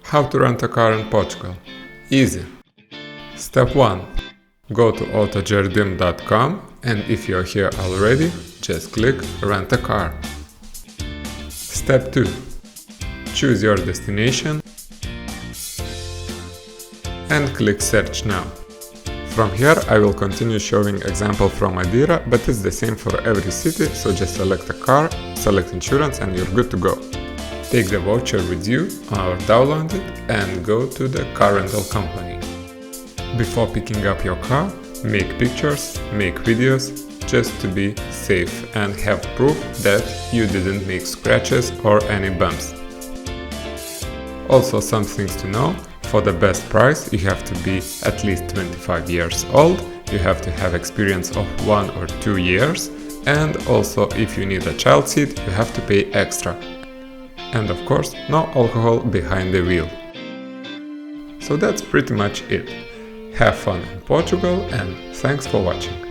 How to rent a car in Portugal? Easy. Step 1. Go to autojardim.com and if you're here already, just click Rent a car. Step 2. Choose your destination and click Search Now. From here I will continue showing example from Tavira, but it's the same for every city, so just select a car, select insurance and you're good to go. Take the voucher with you or download it and go to the car rental company. Before picking up your car, make pictures, make videos, just to be safe and have proof that you didn't make scratches or any bumps. Also, some things to know: for the best price you have to be at least 25 years old, you have to have experience of 1 or 2 years, and also if you need a child seat you have to pay extra. And of course, no alcohol behind the wheel. So that's pretty much it. Have fun in Portugal and thanks for watching.